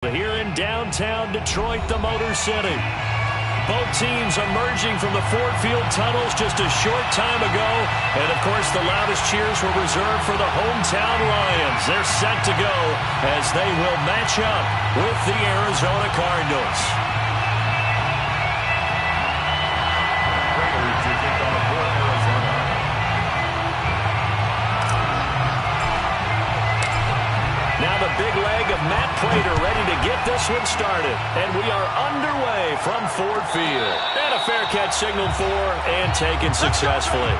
Here in downtown Detroit, the Motor City. Both teams emerging from the Ford Field tunnels just a short time ago. And, of course, the loudest cheers were reserved for the hometown Lions. They're set to go as they will match up with the Arizona Cardinals. Now the big leg of Matt Prater ready to get this one started. And we are underway from Ford Field. And a fair catch signaled for and taken successfully.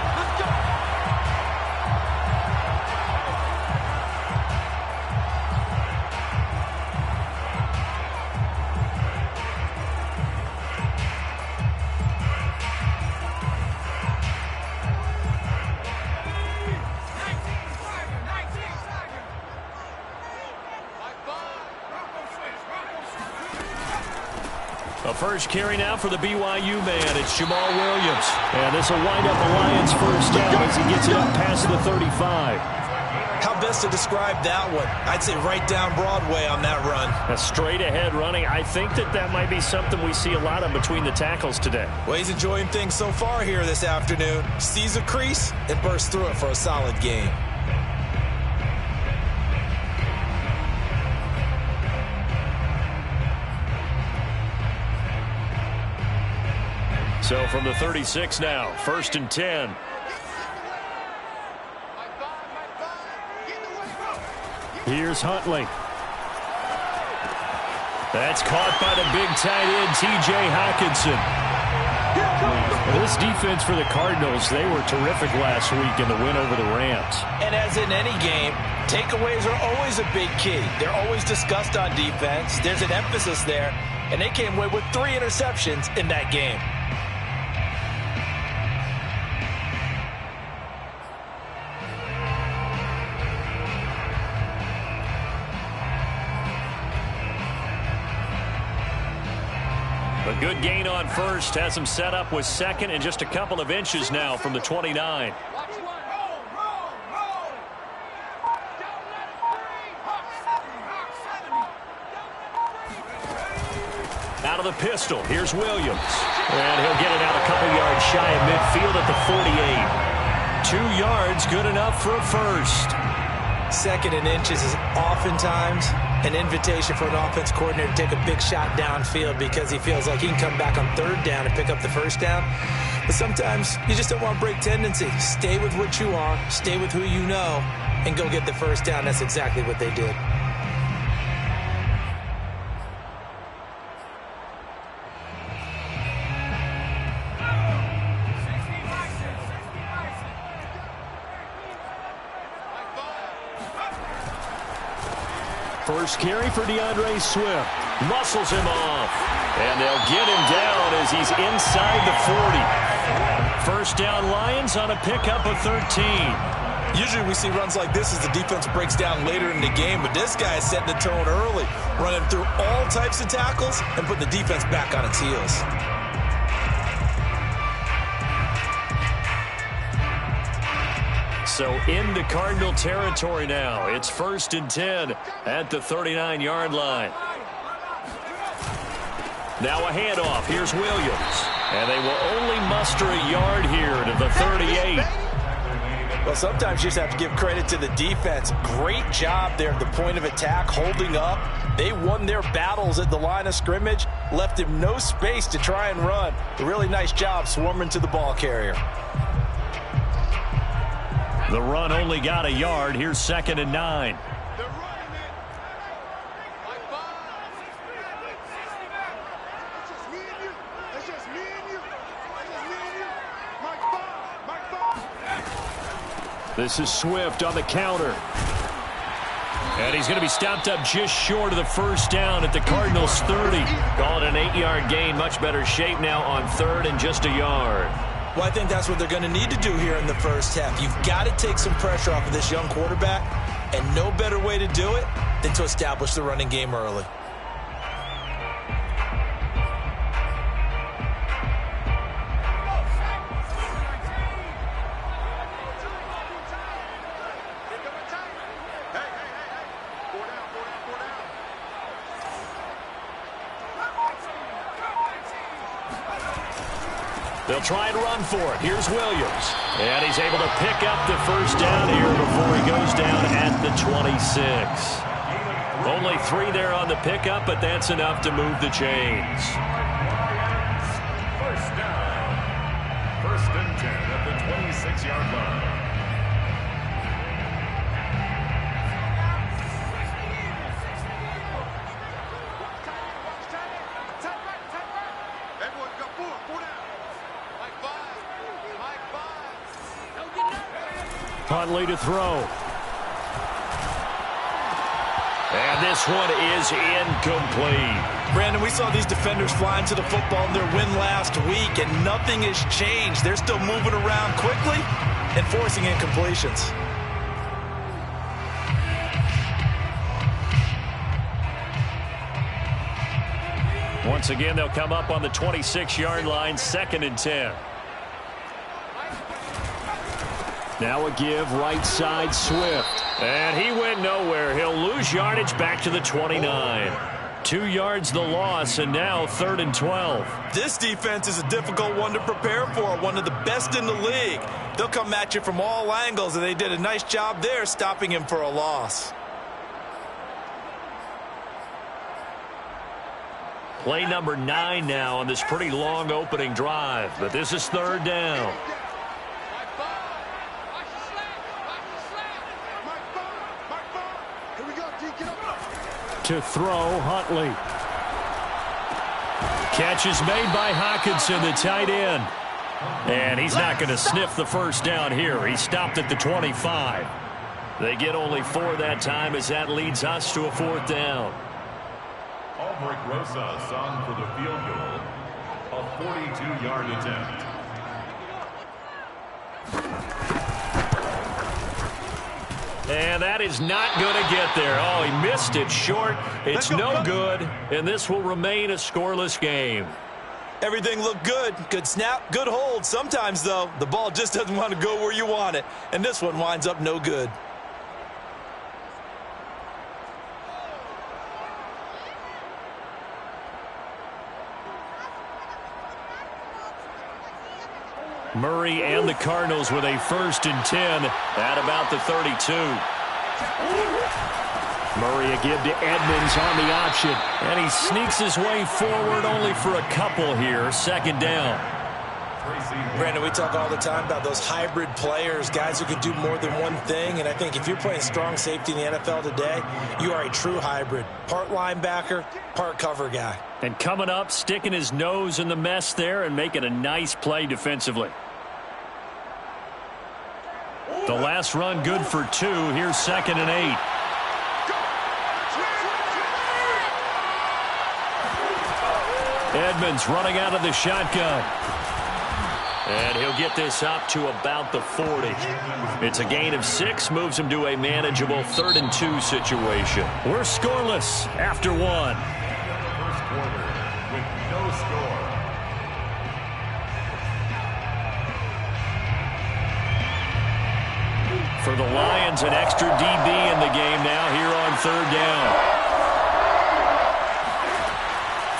A first carry now for the BYU man. It's Jamal Williams. And this will wind up the Lions' first down as he gets it up past the 35. How best to describe that one? I'd say right down Broadway on that run. A straight ahead running. I think that might be something we see a lot of between the tackles today. Well, he's enjoying things so far here this afternoon. Sees a crease and bursts through it for a solid gain. So from the 36 now, 1st and 10. Here's Huntley. That's caught by the big tight end, T.J. Hockenson. This defense for the Cardinals, they were terrific last week in the win over the Rams. And as in any game, takeaways are always a big key. They're always discussed on defense. There's an emphasis there, and they came away with 3 interceptions in that game. A good gain on first, has him set up with second and just a couple of inches now from the 29. Out of the pistol, here's Williams. And he'll get it out a couple yards shy of midfield at the 48. 2 yards, good enough for a first. Second and inches is oftentimes an invitation for an offense coordinator to take a big shot downfield because he feels like he can come back on 3rd down and pick up the first down. But sometimes you just don't want to break tendency. Stay with what you are, stay with who you know, and go get the first down. That's exactly what they did. First carry for DeAndre Swift. Muscles him off. And they'll get him down as he's inside the 40. First down Lions on a pickup of 13. Usually we see runs like this as the defense breaks down later in the game, but this guy is setting the tone early, running through all types of tackles and putting the defense back on its heels. So into Cardinal territory now. It's 1st and 10 at the 39-yard line. Now a handoff. Here's Williams. And they will only muster a yard here to the 38. Well, sometimes you just have to give credit to the defense. Great job there at the point of attack, holding up. They won their battles at the line of scrimmage, left him no space to try and run. A really nice job swarming to the ball carrier. The run only got a yard. Here's 2nd and 9. This is Swift on the counter. And he's going to be stopped up just short of the first down at the Cardinals' 30. Call it an 8-yard gain. Much better shape now on 3rd and just a yard. Well, I think that's what they're going to need to do here in the first half. You've got to take some pressure off of this young quarterback, and no better way to do it than to establish the running game early. They'll try and run for it. Here's Williams. And he's able to pick up the first down here before he goes down at the 26. Only 3 there on the pickup, but that's enough to move the chains. First down. 1st and 10 at the 26-yard line. Huntley to throw. And this one is incomplete. Brandon, we saw these defenders flying to the football in their win last week, and nothing has changed. They're still moving around quickly and forcing incompletions. Once again, they'll come up on the 26-yard line, 2nd and 10. Now a give, right side, Swift. And he went nowhere. He'll lose yardage back to the 29. 2 yards the loss, and now 3rd and 12. This defense is a difficult one to prepare for, one of the best in the league. They'll come at you from all angles, and they did a nice job there stopping him for a loss. Play number 9 now on this pretty long opening drive, but this is 3rd down. To throw, Huntley. Catch is made by Hockenson, the tight end. And he's not going to sniff the first down here. He stopped at the 25. They get only 4 that time as that leads us to a 4th down. Albrecht Rosas on for the field goal. A 42-yard attempt. And that is not going to get there. Oh, he missed it short. It's no good, and this will remain a scoreless game. Everything looked good. Good snap, good hold. Sometimes, though, the ball just doesn't want to go where you want it, and this one winds up no good. Murray and the Cardinals with a 1st and 10 at about the 32. Murray a give to Edmonds on the option. And he sneaks his way forward only for a couple here. 2nd down. Brandon, we talk all the time about those hybrid players, guys who can do more than one thing. And I think if you're playing strong safety in the NFL today, you are a true hybrid. Part linebacker, part cover guy. And coming up, sticking his nose in the mess there and making a nice play defensively. The last run good for 2. Here's 2nd and 8. Edmonds running out of the shotgun. And he'll get this up to about the 40. It's a gain of 6, moves him to a manageable 3rd and 2 situation. We're scoreless after 1. First quarter with no score. For the Lions, an extra DB in the game now here on 3rd down.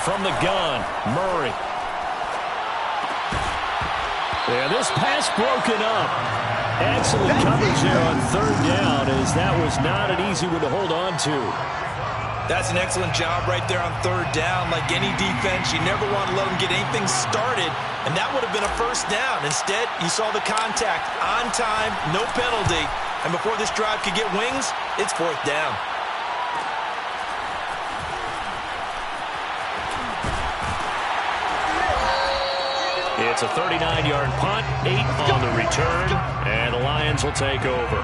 From the gun, Murray. Yeah, this pass broken up. Excellent coverage there on 3rd down, as that was not an easy one to hold on to. That's an excellent job right there on 3rd down. Like any defense, you never want to let them get anything started, and that would have been a 1st down. Instead, you saw the contact on time, no penalty, and before this drive could get wings, it's 4th down. It's a 39-yard punt, 8 on the return, and the Lions will take over.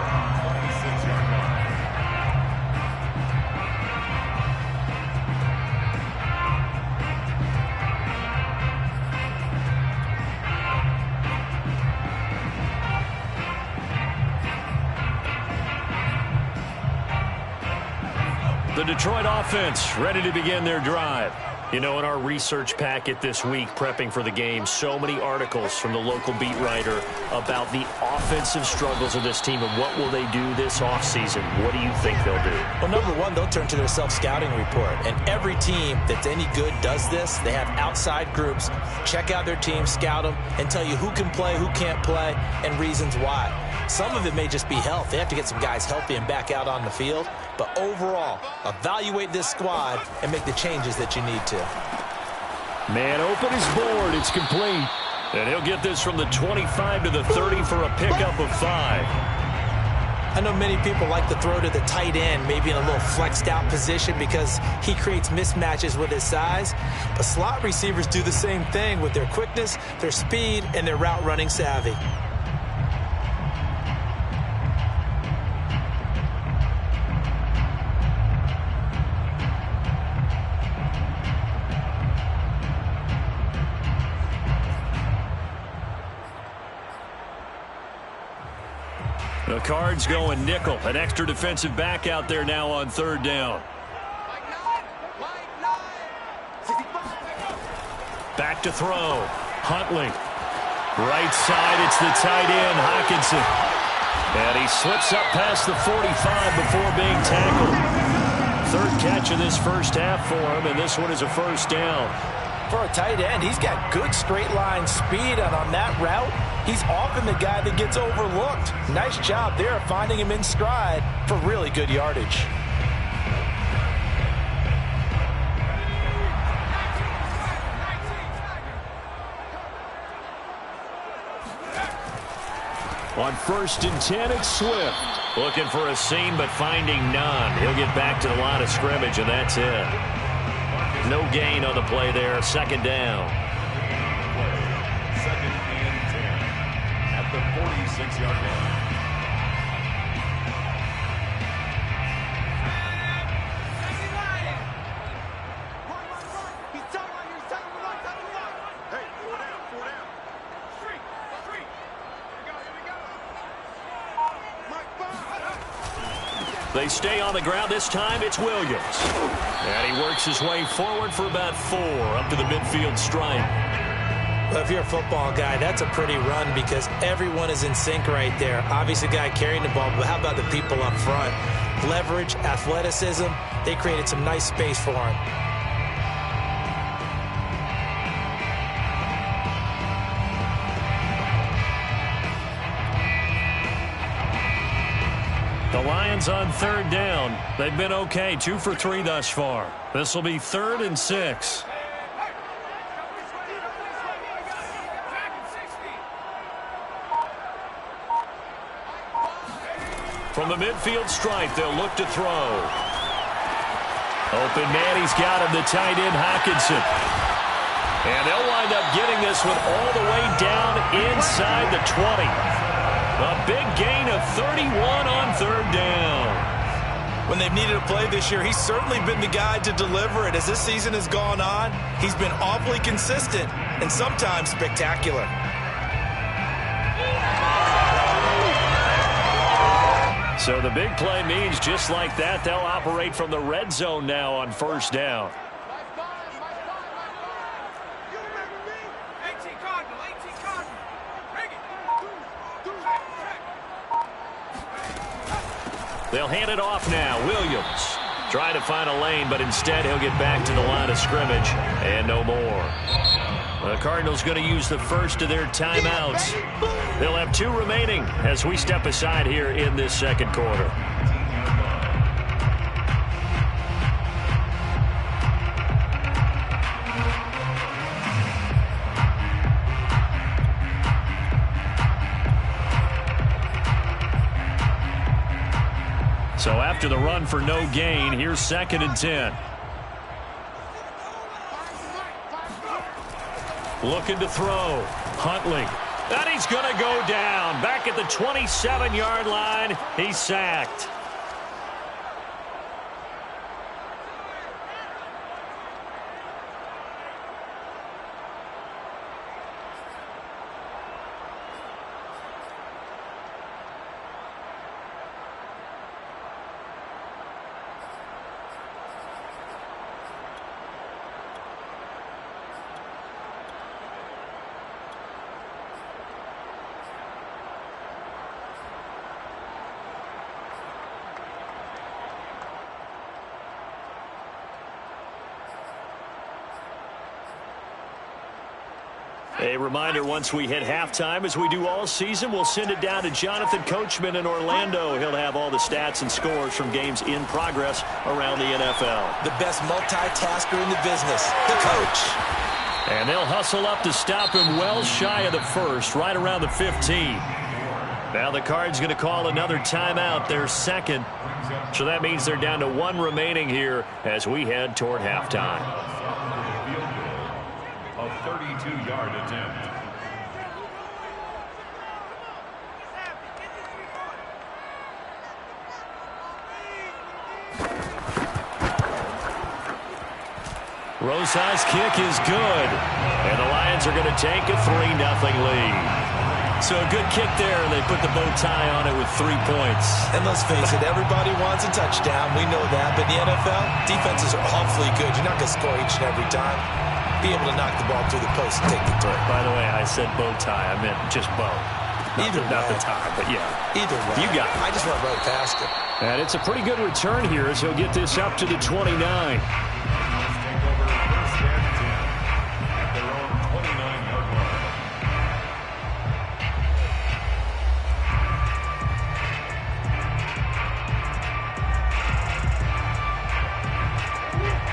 The Detroit offense ready to begin their drive. You know, in our research packet this week, prepping for the game, so many articles from the local beat writer about the offensive struggles of this team and what will they do this offseason. What do you think they'll do? Well, number one, they'll turn to their self-scouting report. And every team that's any good does this. They have outside groups. Check out their team, scout them, and tell you who can play, who can't play, and reasons why. Some of it may just be health. They have to get some guys healthy and back out on the field. But overall, evaluate this squad and make the changes that you need to. Man open is board. It's complete. And he'll get this from the 25 to the 30 for a pickup of 5. I know many people like to throw to the tight end, maybe in a little flexed out position because he creates mismatches with his size. But slot receivers do the same thing with their quickness, their speed, and their route running savvy. The Cards going nickel. An extra defensive back out there now on 3rd down. Back to throw. Huntley. Right side, it's the tight end, Hockenson. And he slips up past the 45 before being tackled. 3rd catch of this first half for him, and this one is a 1st down. For a tight end, he's got good straight line speed, and on that route, he's often the guy that gets overlooked. Nice job there finding him in stride for really good yardage. On 1st and 10, it's Swift. Looking for a seam, but finding none. He'll get back to the line of scrimmage, and that's it. No gain on the play there. 2nd down. 2nd and 10 at the 46-yard line. They stay on the ground. This time it's Williams. And he works his way forward for about 4 up to the midfield stripe. Well, if you're a football guy, that's a pretty run because everyone is in sync right there. Obviously, the guy carrying the ball, but how about the people up front? Leverage, athleticism, they created some nice space for him. The Lions on 3rd down. They've been okay, 2 for 3 thus far. This will be 3rd and 6. From the midfield stripe, they'll look to throw. Open man, he's got him, the tight end, Hockenson. And they'll wind up getting this one all the way down inside the 20. A big gain of 31 on 3rd down. When they've needed a play this year, he's certainly been the guy to deliver it. As this season has gone on, he's been awfully consistent and sometimes spectacular. So the big play means just like that, they'll operate from the red zone now on 1st down. They'll hand it off now. Williams trying to find a lane, but instead he'll get back to the line of scrimmage and no more. The Cardinals going to use the first of their timeouts. They'll have 2 remaining as we step aside here in this 2nd quarter. So after the run for no gain, here's 2nd and 10. Looking to throw. Huntley. And he's going to go down. Back at the 27-yard line. He's sacked. A reminder, once we hit halftime, as we do all season, we'll send it down to Jonathan Coachman in Orlando. He'll have all the stats and scores from games in progress around the NFL. The best multitasker in the business, the coach. And they'll hustle up to stop him well shy of the first, right around the 15. Now the Cards going to call another timeout, their second. So that means they're down to 1 remaining here as we head toward halftime. A 32-yard attempt. Rosas' kick is good. And the Lions are going to take a 3-0 lead. So a good kick there, and they put the bow tie on it with 3 points. And let's face it, everybody wants a touchdown. We know that. But in the NFL, defenses are awfully good. You're not going to score each and every time. Be able to knock the ball through the post and take the throw. By the way, I said bow tie. I meant just bow. Not the tie, but yeah. Either way. You got it. I just went right past it. And it's a pretty good return here as he'll get this up to the 29.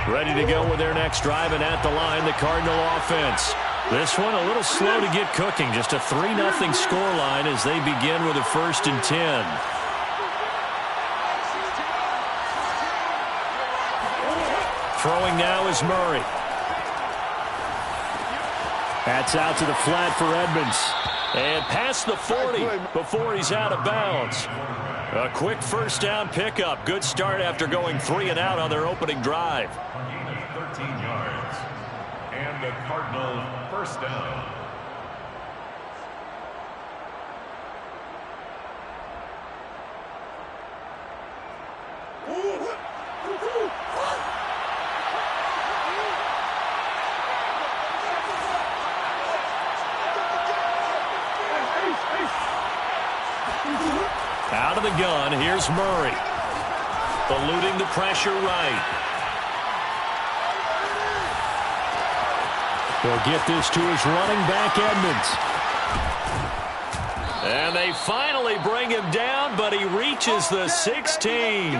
Ready to go with their next drive, and at the line, the Cardinal offense. This one a little slow to get cooking. Just a 3-0 scoreline as they begin with a 1st and 10. Throwing now is Murray. That's out to the flat for Edmonds. And past the 40 before he's out of bounds. A quick first down pickup. Good start after going 3 and out on their opening drive. 13 yards. And the Cardinals first down. Out of the gun, here's Murray. Eluding the pressure right. They'll get this to his running back, Edmonds. And they finally bring him down, but he reaches the 16.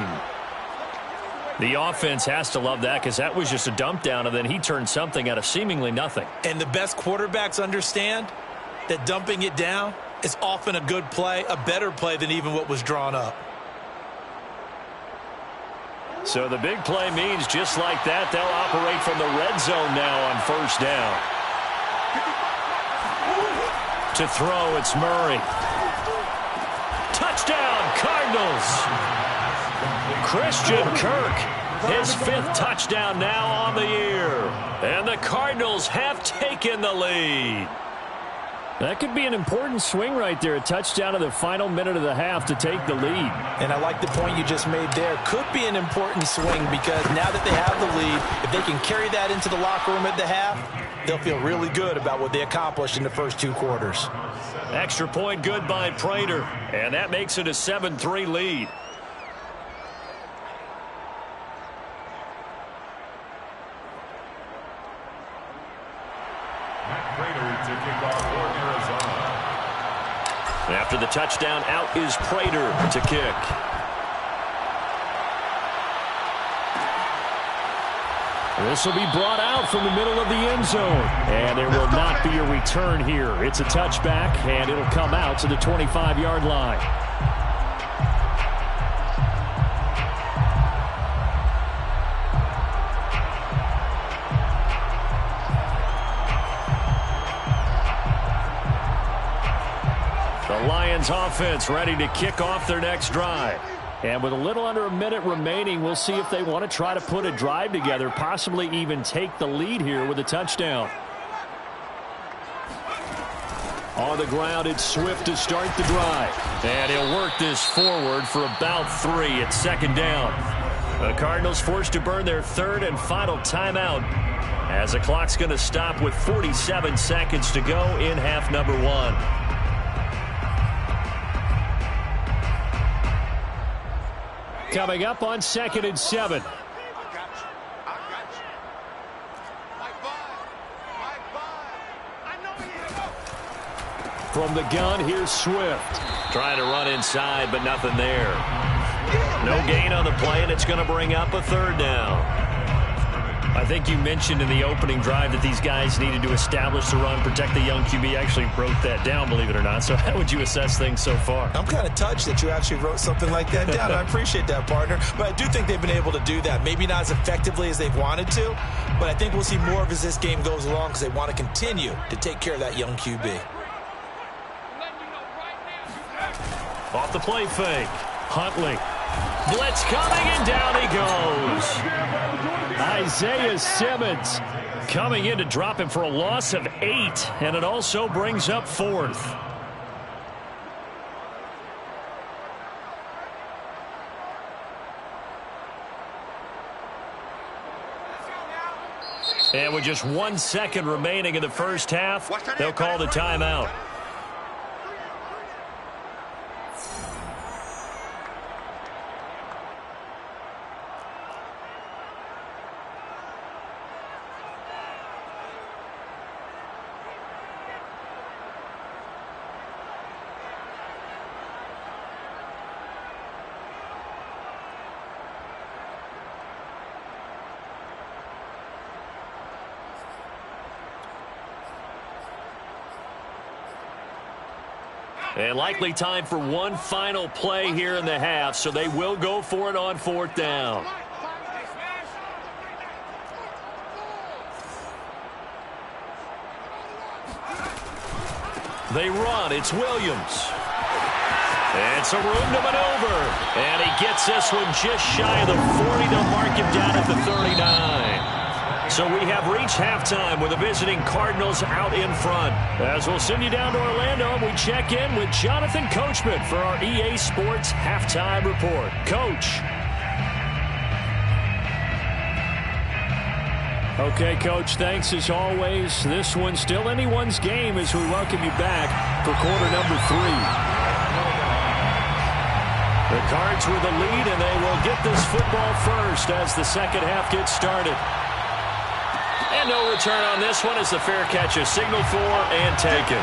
The offense has to love that because that was just a dump down, and then he turned something out of seemingly nothing. And the best quarterbacks understand that dumping it down is often a good play, a better play than even what was drawn up. So the big play means just like that, they'll operate from the red zone now on first down. To throw, it's Murray. Touchdown, Cardinals. Christian Kirk, his 5th touchdown now on the year. And the Cardinals have taken the lead. That could be an important swing right there, a touchdown in the final minute of the half to take the lead. And I like the point you just made there. Could be an important swing because now that they have the lead, if they can carry that into the locker room at the half, they'll feel really good about what they accomplished in the first 2 quarters. Extra point good by Prater, and that makes it a 7-3 lead. After the touchdown, out is Prater to kick. This will be brought out from the middle of the end zone. And there will not be a return here. It's a touchback, and it'll come out to the 25-yard line. The Lions offense ready to kick off their next drive. And with a little under a minute remaining, we'll see if they want to try to put a drive together, possibly even take the lead here with a touchdown. On the ground, it's Swift to start the drive. And he'll work this forward for about 3 at 2nd down. The Cardinals forced to burn their 3rd and final timeout as the clock's going to stop with 47 seconds to go in half number 1. Coming up on 2nd and 7. From the gun, here's Swift. Trying to run inside, but nothing there. No gain on the play, and it's going to bring up a third down. I think you mentioned in the opening drive that these guys needed to establish the run, protect the young QB. Actually wrote that down, believe it or not. So how would you assess things so far? I'm kind of touched that you actually wrote something like that down. I appreciate that, partner. But I do think they've been able to do that. Maybe not as effectively as they've wanted to, but I think we'll see more of as this game goes along because they want to continue to take care of that young QB. Off the play fake. Huntley. Blitz coming, and down he goes. Isaiah Simmons coming in to drop him for a loss of 8, and it also brings up 4th. And with just 1 second remaining in the first half, they'll call the timeout. And likely time for one final play here in the half, so they will go for it on 4th down. They run. It's Williams. And some room to maneuver. And he gets this one just shy of the 40 to mark him down at the 39. So we have reached halftime with the visiting Cardinals out in front. As we'll send you down to Orlando, we check in with Jonathan Coachman for our EA Sports Halftime Report. Coach. Okay, Coach, thanks as always. This one's still anyone's game as we welcome you back for quarter number 3. The Cards with the lead, and they will get this football first as the second half gets started. And no return on this one as the fair catch is signaled for and taken.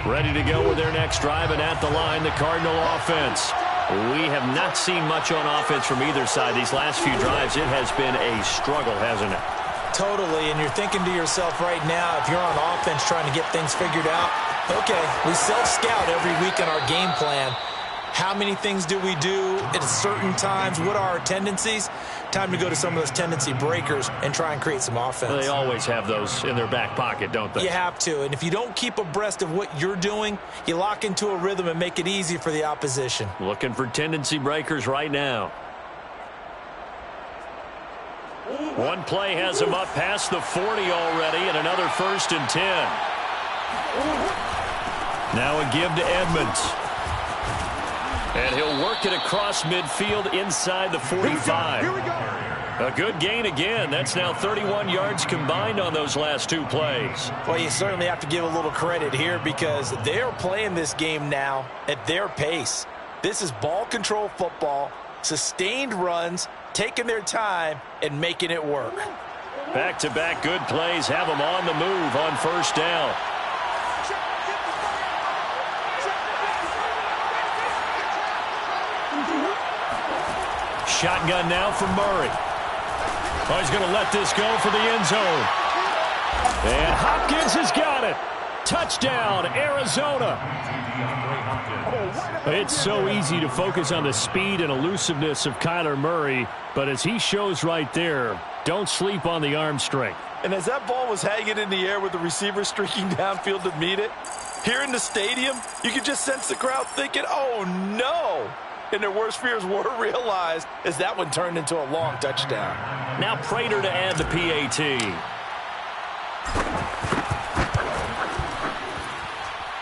Ready to go with their next drive, and at the line, the Cardinal offense. We have not seen much on offense from either side. These last few drives, it has been a struggle, hasn't it? Totally, and you're thinking to yourself right now, if you're on offense trying to get things figured out, okay, we self-scout every week in our game plan. How many things do we do at certain times? What are our tendencies? Time to go to some of those tendency breakers and try and create some offense. Well, they always have those in their back pocket, don't they? You have to, and if you don't keep abreast of what you're doing, you lock into a rhythm and make it easy for the opposition. Looking for tendency breakers right now. One play has him up past the 40 already, and another 1st and 10. Now a give to Edmonds. And he'll work it across midfield inside the 45. Here we go. A good gain again. That's now 31 yards combined on those last 2 plays. Well, you certainly have to give a little credit here because they're playing this game now at their pace. This is ball control football, sustained runs, taking their time, and making it work. Back-to-back good plays have them on the move on 1st down. Shotgun now for Murray. Oh, he's going to let this go for the end zone. And Hopkins has got it. Touchdown, Arizona. It's so easy to focus on the speed and elusiveness of Kyler Murray, but as he shows right there, don't sleep on the arm strength. And as that ball was hanging in the air with the receiver streaking downfield to meet it, here in the stadium, you could just sense the crowd thinking, oh, no. And their worst fears were realized as that one turned into a long touchdown. Now Prater to add the PAT.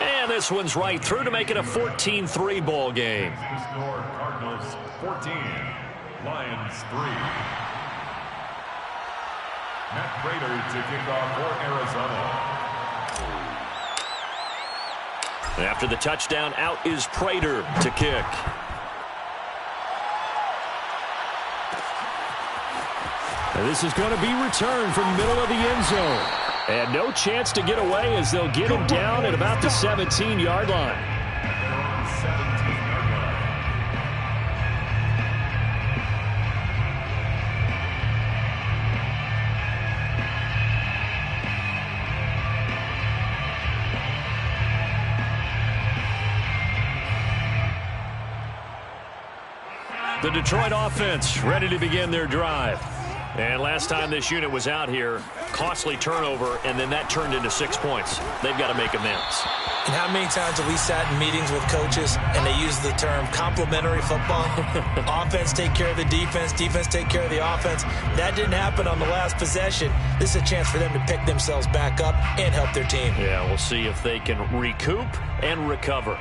And this one's right through to make it a 14-3 ball game. Score Cardinals 14, Lions 3. Matt Prater to kick off for Arizona. After the touchdown, out is Prater to kick. And this is going to be returned from middle of the end zone. And no chance to get away as they'll get him down at about the 17-yard line. The Detroit offense ready to begin their drive. And last time this unit was out here, costly turnover, and then that turned into 6 points. They've got to make amends. And how many times have we sat in meetings with coaches and they use the term complementary football? Offense take care of the defense, defense take care of the offense. That didn't happen on the last possession. This is a chance for them to pick themselves back up and help their team. Yeah, we'll see if they can recoup and recover.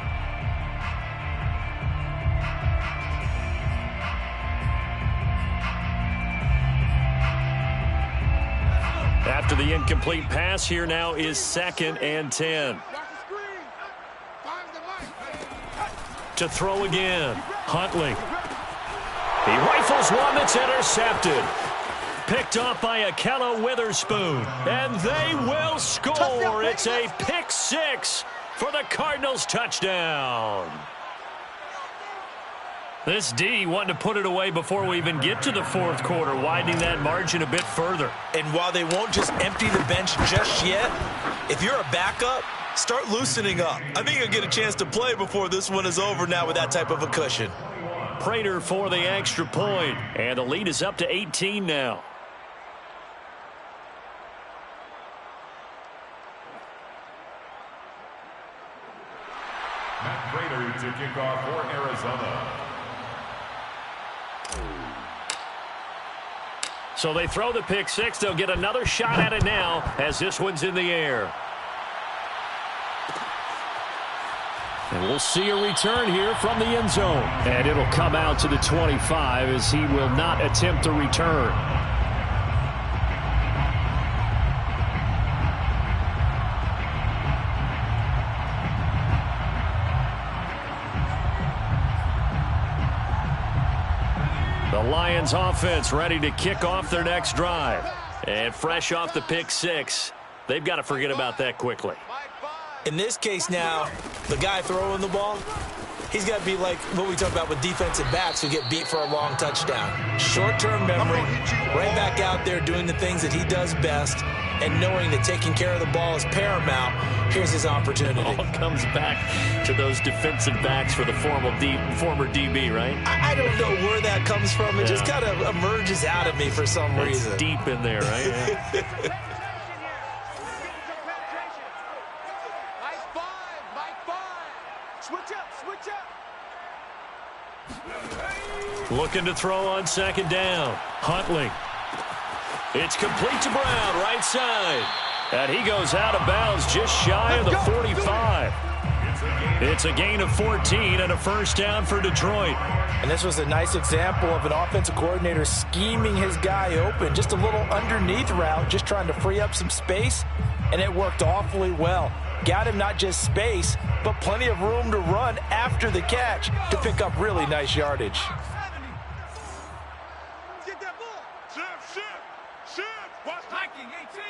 After the incomplete pass, here now is 2nd and 10. To throw again, Huntley. He rifles one that's intercepted. Picked off by Ahkello Witherspoon. And they will score. It's a pick 6 for the Cardinals touchdown. This D wanting to put it away before we even get to the 4th quarter, widening that margin a bit further. And while they won't just empty the bench just yet, if you're a backup, start loosening up. I think you'll get a chance to play before this one is over now with that type of a cushion. Prater for the extra point, and the lead is up to 18 now. Matt Prater to kick off for Arizona. So they throw the pick 6. They'll get another shot at it now as this one's in the air. And we'll see a return here from the end zone. And it'll come out to the 25 as he will not attempt to return. The Lions offense ready to kick off their next drive. And fresh off the pick 6, they've got to forget about that quickly. In this case now, the guy throwing the ball, he's got to be like what we talk about with defensive backs who get beat for a long touchdown. Short-term memory, right back out there doing the things that he does best, and knowing that taking care of the ball is paramount. Here's his opportunity. It all comes back to those defensive backs for the former DB, right? I don't know where that comes from. It just kind of emerges out of me for some reason. Deep in there, right? Looking to throw on 2nd down. Huntley. It's complete to Brown, right side. And he goes out of bounds just shy of the 45. It's a gain of 14 and a first down for Detroit. And this was a nice example of an offensive coordinator scheming his guy open. Just a little underneath route, just trying to free up some space, and it worked awfully well. Got him not just space, but plenty of room to run after the catch to pick up really nice yardage. Get that ball. Shift. Watch hiking, 18.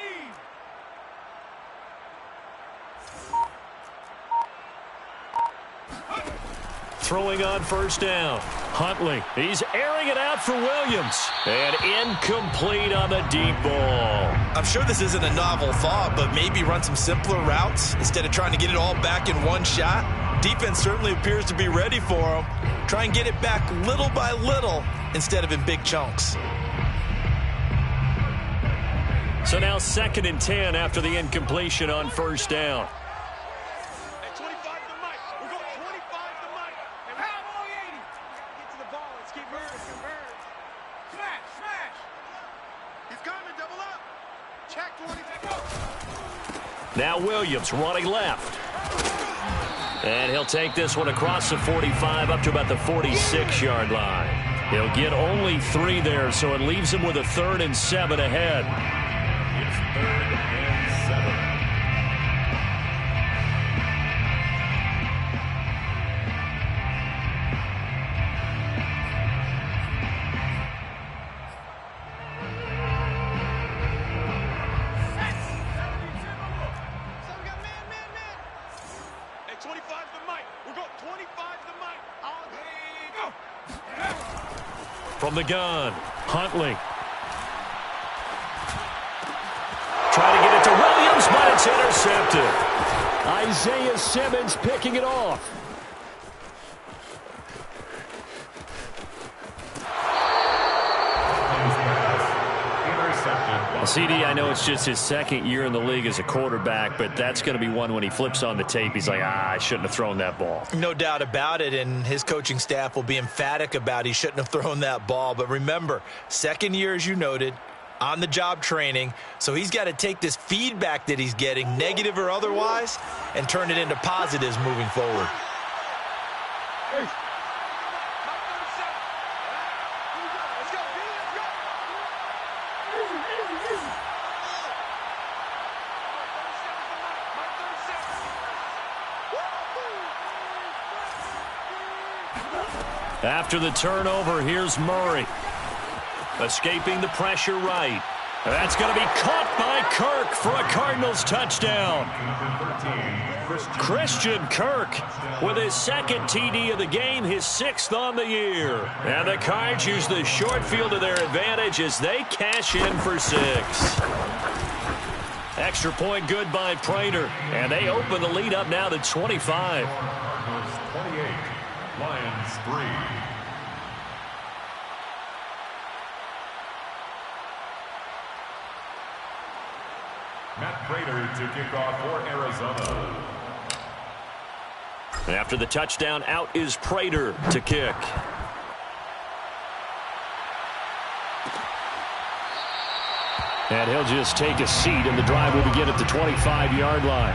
Throwing on first down. Huntley. He's airing it out for Williams. And incomplete on the deep ball. I'm sure this isn't a novel thought, but maybe run some simpler routes instead of trying to get it all back in one shot. Defense certainly appears to be ready for him. Try and get it back little by little instead of in big chunks. So now 2nd and 10 after the incompletion on first down. Hey, 25 to Mike. We're going 25 to Mike. And we have all 80. Get to the ball. Let's keep moving. Convert. Smash. He's coming. Double up. Check 20. Go. Now Williams running left. And he'll take this one across the 45 up to about the 46-yard line. He'll get only 3 there, so it leaves him with a 3rd and 7 ahead. It's 3rd and 7. From the gun, Huntley. Trying to get it to Williams, but it's intercepted. Isaiah Simmons picking it off. Well, CD, I know it's just his second year in the league as a quarterback, but that's going to be one when he flips on the tape. He's like, I shouldn't have thrown that ball. No doubt about it, and his coaching staff will be emphatic about he shouldn't have thrown that ball. But remember, second year, as you noted, on-the-job training, so he's got to take this feedback that he's getting, negative or otherwise, and turn it into positives moving forward. After the turnover, here's Murray. Escaping the pressure right. That's going to be caught by Kirk for a Cardinals touchdown. Christian Kirk with his second TD of the game, his 6th on the year. And the Cards use the short field to their advantage as they cash in for 6. Extra point good by Prater. And they open the lead up now to 25. Cardinals 28, Lions 3. Matt Prater to kick off for Arizona. After the touchdown, out is Prater to kick. And he'll just take a seat, and the drive will begin at the 25-yard line.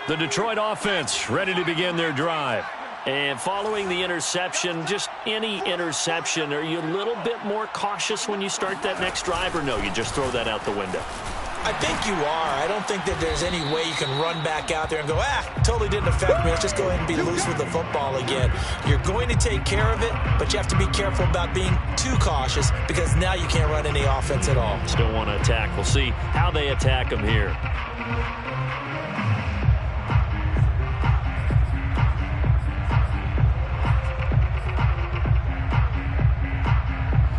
The Detroit offense ready to begin their drive. And following the interception, just any interception, are you a little bit more cautious when you start that next drive, or no, you just throw that out the window? I think you are. I don't think that there's any way you can run back out there and go, totally didn't affect me. Let's just go ahead and be loose with the football again. You're going to take care of it, but you have to be careful about being too cautious because now you can't run any offense at all. Still want to attack. We'll see how they attack them here.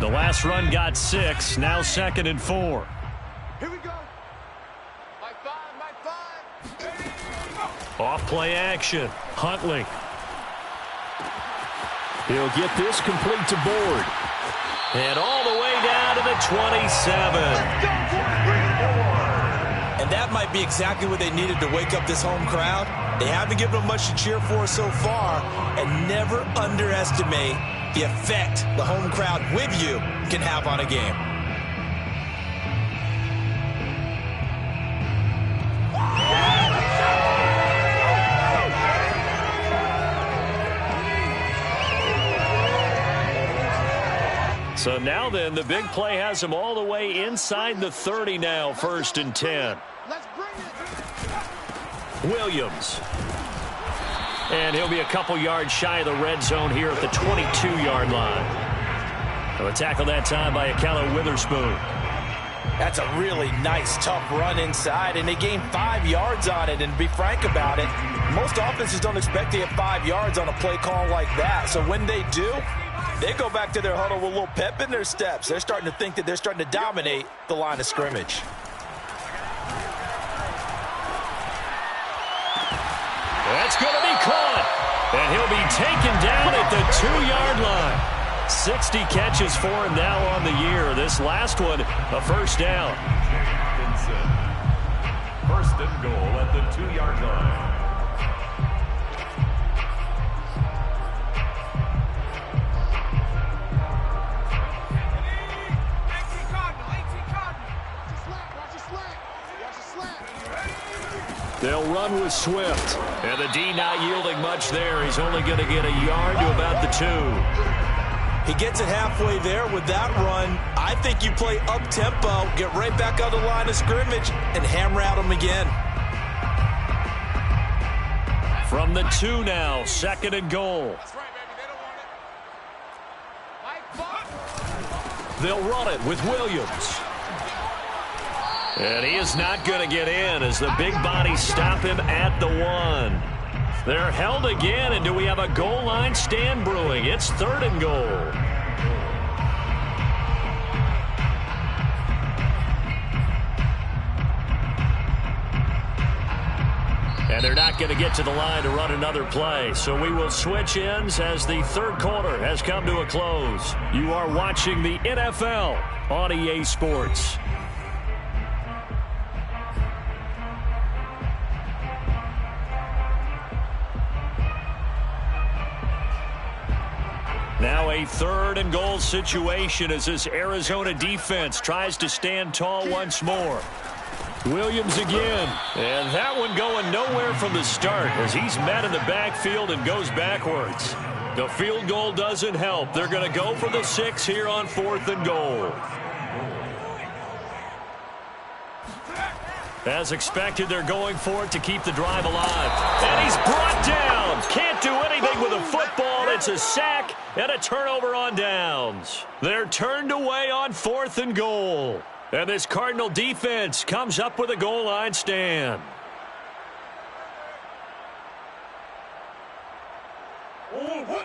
The last run got 6, now 2nd and 4. Here we go. Mike 5. Off play action. Huntley. He'll get this complete to Board. And all the way down to the 27. And that might be exactly what they needed to wake up this home crowd. They haven't given them much to cheer for so far, and never underestimate the effect the home crowd with you can have on a game. So now then, the big play has him all the way inside the 30 now, 1st and 10. Williams. And he'll be a couple yards shy of the red zone here at the 22-yard line. A tackle that time by Ahkello Witherspoon. That's a really nice, tough run inside, and they gained 5 yards on it. And to be frank about it, most offenses don't expect to get 5 yards on a play call like that. So when they do, they go back to their huddle with a little pep in their steps. They're starting to think that they're starting to dominate the line of scrimmage. That's going to be caught. And he'll be taken down at the 2-yard line. 60 catches for him now on the year. This last one, a first down. Vincent. 1st and goal at the 2-yard line. They'll run with Swift. And the D not yielding much there. He's only going to get a yard to about the 2. He gets it halfway there with that run. I think you play up-tempo, get right back on the line of scrimmage, and hammer at him again. From the 2 now, 2nd and goal. They'll run it with Williams. And he is not going to get in as the big bodies stop him at the 1. They're held again, and do we have a goal line stand brewing? It's 3rd and goal. And they're not going to get to the line to run another play. So we will switch ends as the 3rd quarter has come to a close. You are watching the NFL on EA Sports. Now a 3rd and goal situation as this Arizona defense tries to stand tall once more. Williams again, and that one going nowhere from the start as he's met in the backfield and goes backwards. The field goal doesn't help. They're going to go for the 6 here on 4th and goal. As expected, they're going for it to keep the drive alive. And he's brought down. Can't do anything with a football. It's a sack and a turnover on downs. They're turned away on 4th and goal. And this Cardinal defense comes up with a goal line stand.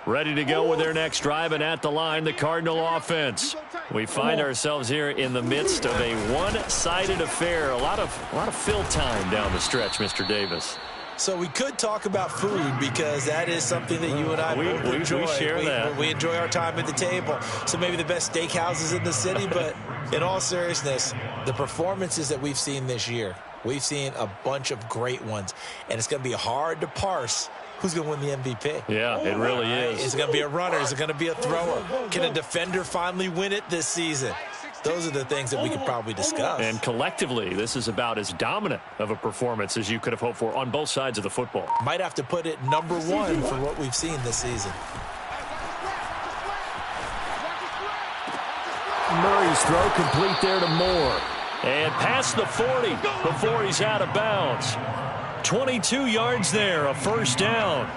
Ready to go with their next drive, and at the line, the Cardinal offense. We find ourselves here in the midst of a one-sided affair. A lot of fill time down the stretch, Mr. Davis. So we could talk about food because that is something that you and I both enjoy. We share that. We enjoy our time at the table. So maybe the best steakhouses in the city, but in all seriousness, the performances that we've seen this year, we've seen a bunch of great ones, and it's going to be hard to parse who's going to win the MVP. Yeah, it really is. Is it going to be a runner? Is it going to be a thrower? Can a defender finally win it this season? Those are the things that we could probably discuss. And collectively, this is about as dominant of a performance as you could have hoped for on both sides of the football. Might have to put it number 1 for what we've seen this season. Murray's throw complete there to Moore. And past the 40 before he's out of bounds. 22 yards there, a 1st down.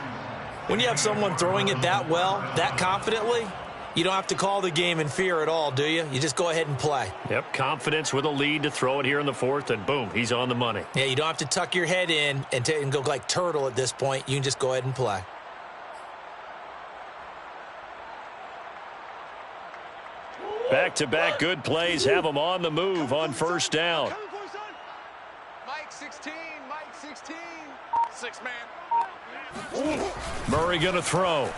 When you have someone throwing it that well, that confidently, you don't have to call the game in fear at all, do you? You just go ahead and play. Yep, confidence with a lead to throw it here in the 4th, and boom, he's on the money. Yeah, you don't have to tuck your head in and go like turtle at this point. You can just go ahead and play. Back-to-back good plays have them on the move on 1st down. Mike 16, Mike 16. 6-man. Murray going to throw.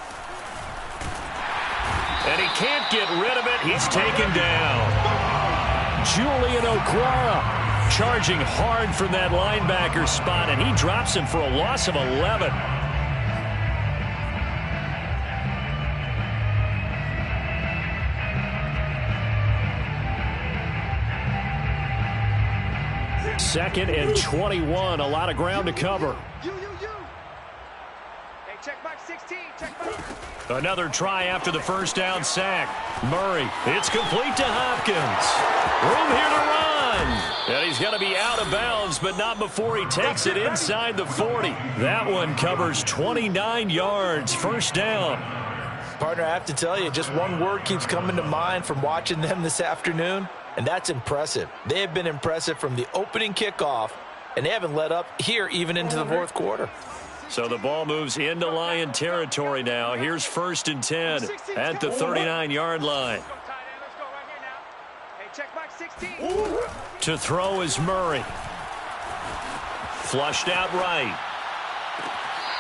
And he can't get rid of it. He's taken down. Julian Okwara charging hard from that linebacker spot, and he drops him for a loss of 11. Second and 21. A lot of ground to cover. Hey, check Mike 16. Check Mike. Another try after the 1st down sack. Murray, it's complete to Hopkins. Room here to run. And he's going to be out of bounds, but not before he takes it inside the 40. That one covers 29 yards. 1st down. Partner, I have to tell you, just one word keeps coming to mind from watching them this afternoon, and that's impressive. They have been impressive from the opening kickoff, and they haven't let up here even into the 4th quarter. So the ball moves into Lion territory now. Here's 1st and 10 at the 39-yard line. To throw is Murray. Flushed out right.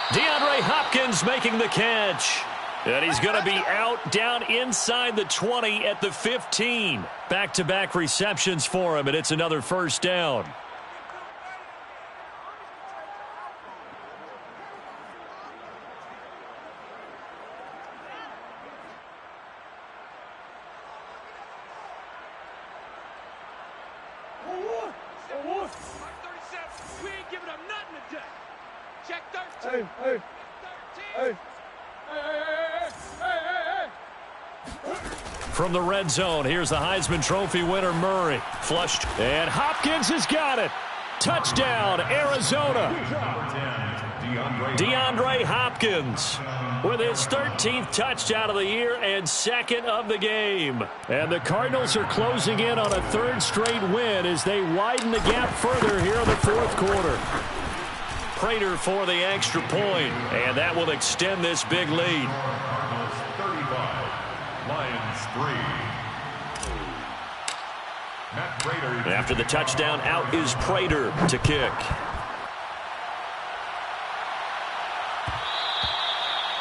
DeAndre Hopkins making the catch. And he's going to be out down inside the 20 at the 15. Back-to-back receptions for him, and it's another 1st down. From the red zone, here's the Heisman Trophy winner, Murray. Flushed, and Hopkins has got it. Touchdown, Arizona. DeAndre Hopkins with his 13th touchdown of the year and second of the game. And the Cardinals are closing in on a third straight win as they widen the gap further here in the fourth quarter. Prater for the extra point, and that will extend this big lead. 35, Lions 3. Matt Prater. After the touchdown, out is Prater to kick.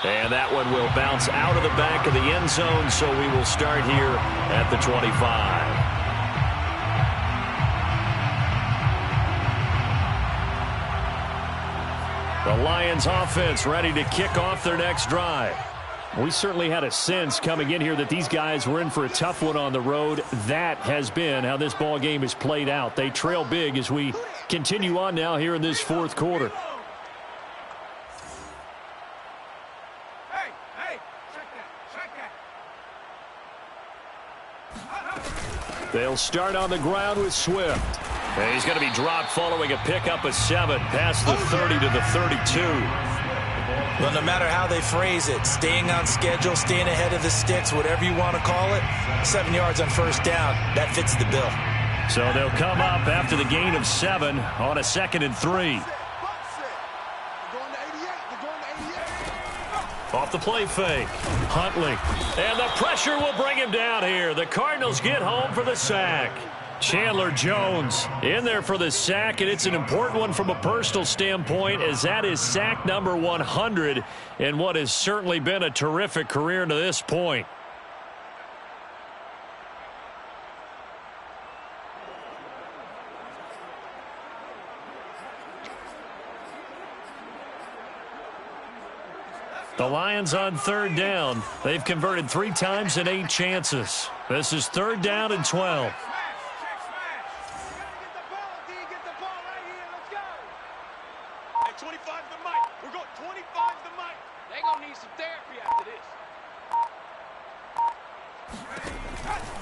And that one will bounce out of the back of the end zone, so we will start here at the 25. The Lions offense ready to kick off their next drive. We certainly had a sense coming in here that these guys were in for a tough one on the road. That has been how this ball game is played out. They trail big as we continue on now here in this fourth quarter. They'll start on the ground with Swift. And he's going to be dropped following a pickup of 7 past the 30 to the 32. Well, no matter how they phrase it, staying on schedule, staying ahead of the sticks, whatever you want to call it, 7 yards on first down, that fits the bill. So they'll come up after the gain of 7 on a 2nd and 3. Off the play fake, Huntley. And the pressure will bring him down here. The Cardinals get home for the sack. Chandler Jones in there for the sack, and it's an important one from a personal standpoint as that is sack number 100 in what has certainly been a terrific career to this point. The Lions on 3rd down. They've converted 3 times and 8 chances. This is 3rd down and 12.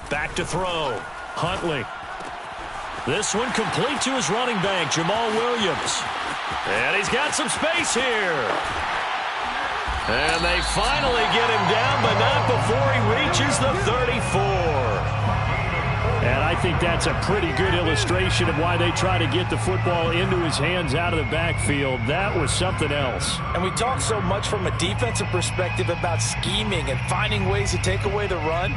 Back to throw. Huntley. This one complete to his running back, Jamal Williams. And he's got some space here. And they finally get him down, but not before he reaches the 34. And I think that's a pretty good illustration of why they try to get the football into his hands out of the backfield. That was something else. And we talk so much from a defensive perspective about scheming and finding ways to take away the run.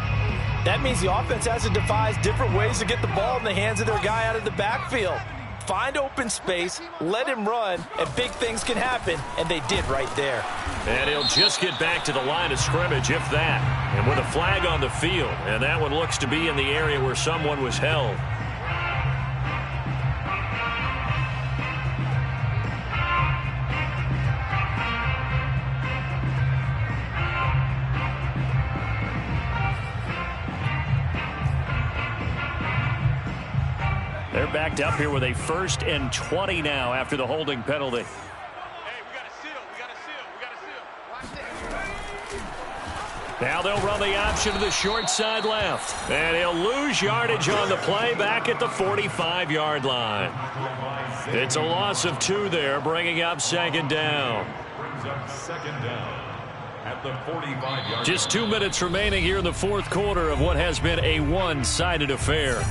That means the offense has to devise different ways to get the ball in the hands of their guy out of the backfield. Find open space, let him run, and big things can happen, and they did right there. And he'll just get back to the line of scrimmage, if that. And with a flag on the field, and that one looks to be in the area where someone was held. They're backed up here with a 1st and 20 now after the holding penalty. Now they'll run the option to the short side left. And he'll lose yardage on the play back at the 45-yard line. It's a loss of 2 there, bringing up 2nd down. Brings up 2nd down at the 45-yard. Just 2 minutes remaining here in the fourth quarter of what has been a one-sided affair.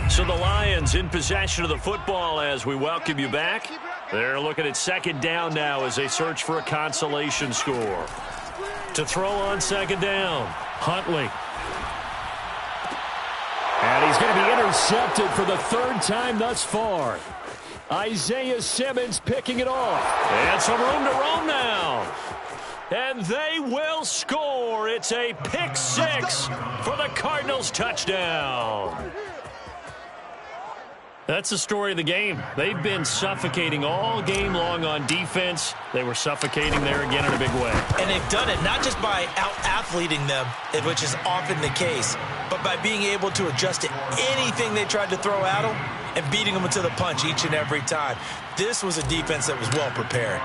So the Lions in possession of the football as we welcome you back. They're looking at 2nd down now as they search for a consolation score. To throw on 2nd down, Huntley. And he's going to be intercepted for the 3rd time thus far. Isaiah Simmons picking it off. And some room to roam now. And they will score. It's a pick 6 for the Cardinals touchdown. That's the story of the game. They've been suffocating all game long on defense. They were suffocating there again in a big way. And they've done it not just by out-athleting them, which is often the case, but by being able to adjust to anything they tried to throw at them and beating them to the punch each and every time. This was a defense that was well prepared.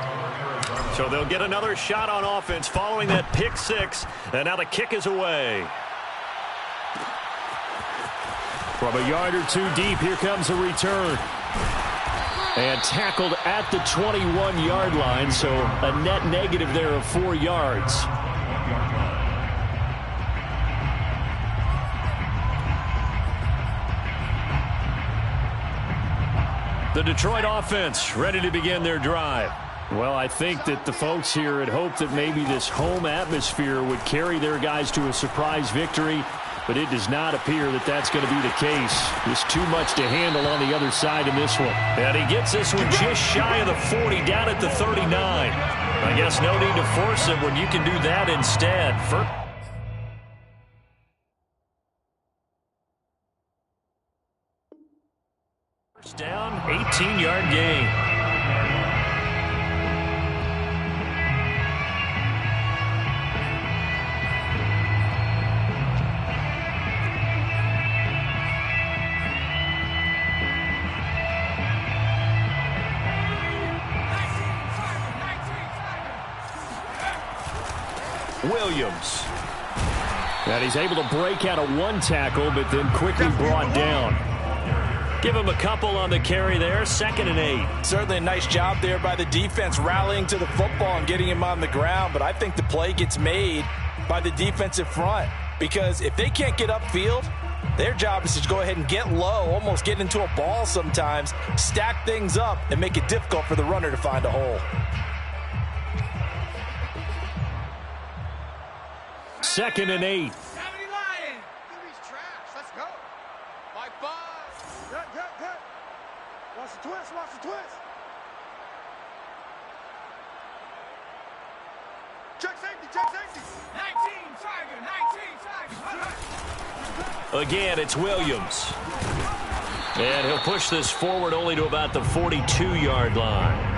So they'll get another shot on offense following that pick six, and now the kick is away. From a yard or two deep, here comes a return. And tackled at the 21-yard line, so a net negative there of 4 yards. The Detroit offense ready to begin their drive. Well, I think that the folks here had hoped that maybe this home atmosphere would carry their guys to a surprise victory, but it does not appear that that's going to be the case. There's too much to handle on the other side in this one. And he gets this one just shy of the 40, down at the 39. I guess no need to force it when you can do that instead. First down, 18-yard gain. Williams. And he's able to break out of one tackle, but then quickly brought down. Give him a couple on the carry there, 2nd and 8. Certainly a nice job there by the defense rallying to the football and getting him on the ground, but I think the play gets made by the defensive front because if they can't get upfield, their job is to go ahead and get low, almost get into a ball sometimes, stack things up, and make it difficult for the runner to find a hole. 2nd and 8. Let's go. By 5. Good. Watch the twist. Check safety. 19, Again, it's Williams. And he'll push this forward only to about the 42-yard line.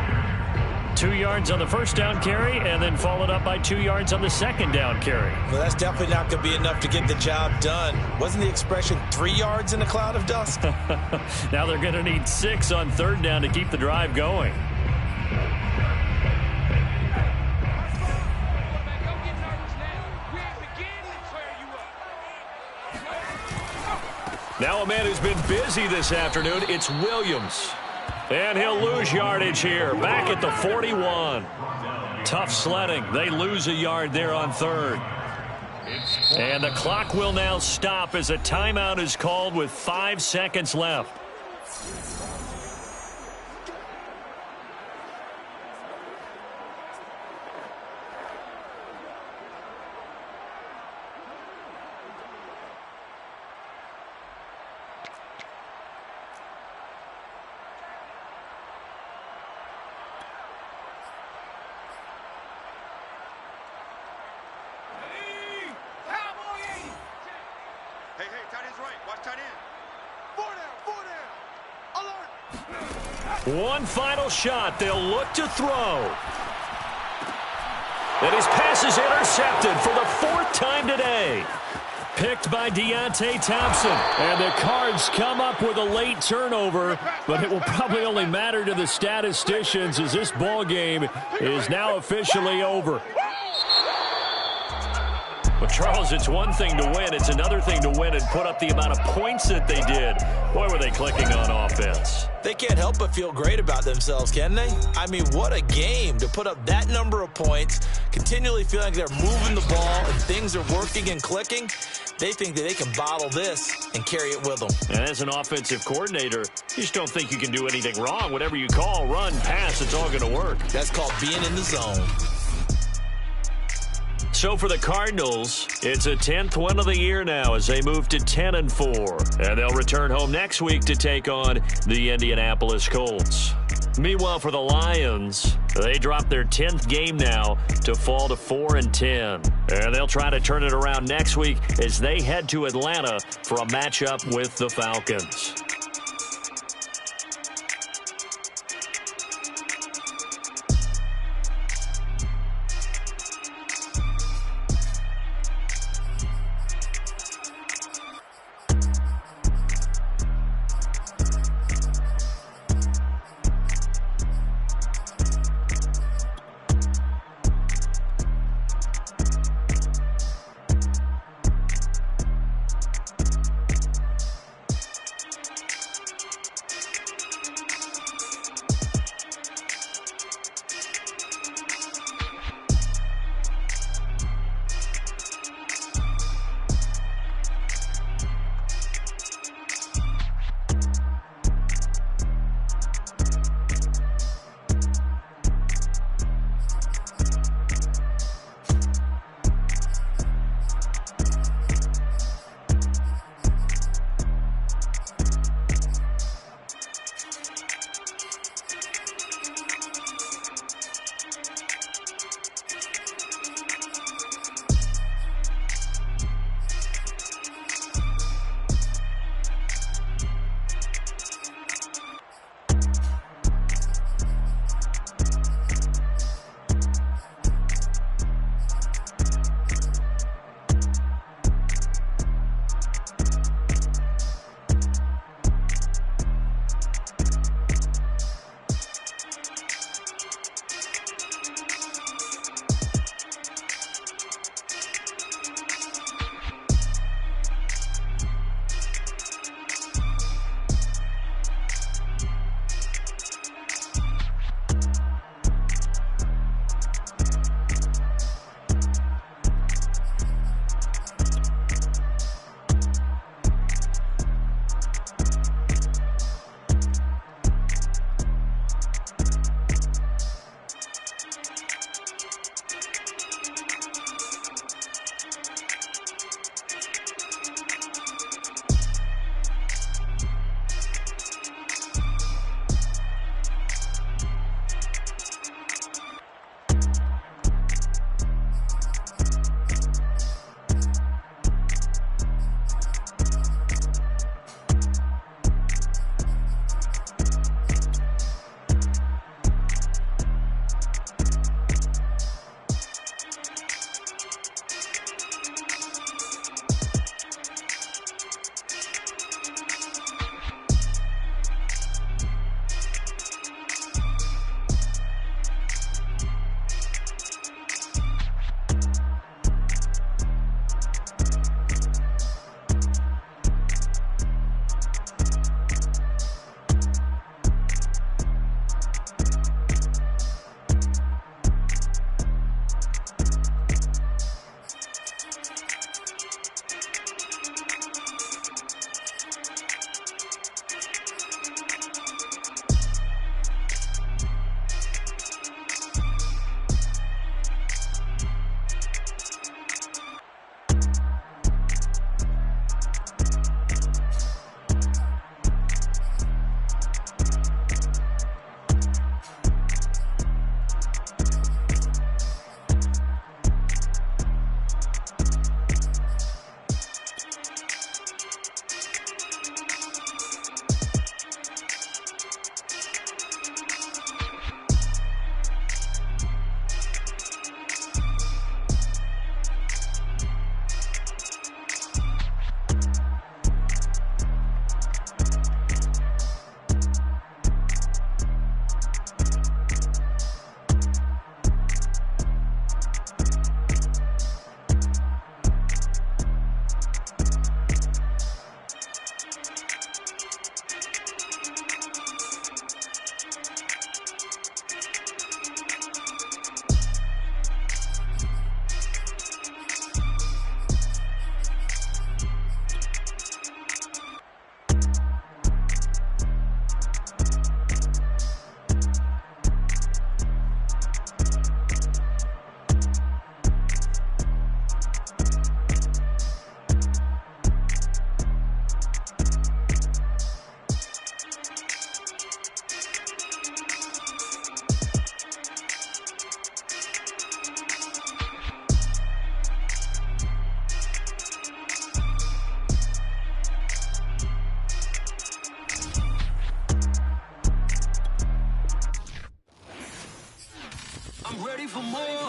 2 yards on the first down carry, and then followed up by 2 yards on the second down carry. Well, that's definitely not going to be enough to get the job done. Wasn't the expression 3 yards in a cloud of dust? Now they're going to need 6 on 3rd down to keep the drive going. Now a man who's been busy this afternoon, it's Williams. And he'll lose yardage here, back at the 41. Tough sledding. They lose a yard there on 3rd. And the clock will now stop as a timeout is called with 5 seconds left. One final shot. They'll look to throw. And his pass is intercepted for the 4th time today. Picked by Deontay Thompson. And the Cards come up with a late turnover, but it will probably only matter to the statisticians as this ball game is now officially over. Well, Charles, it's one thing to win. It's another thing to win and put up the amount of points that they did. Boy, were they clicking on offense. They can't help but feel great about themselves, can they? I mean, what a game to put up that number of points, continually feeling like they're moving the ball and things are working and clicking. They think that they can bottle this and carry it with them. And as an offensive coordinator, you just don't think you can do anything wrong. Whatever you call, run, pass, it's all going to work. That's called being in the zone. So for the Cardinals, it's a 10th win of the year now as they move to 10-4. And they'll return home next week to take on the Indianapolis Colts. Meanwhile, for the Lions, they drop their 10th game now to fall to 4-10. And they'll try to turn it around next week as they head to Atlanta for a matchup with the Falcons.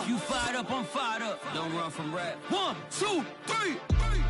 You fired up, I'm fired up. Don't run from rap. 1, 2, 3.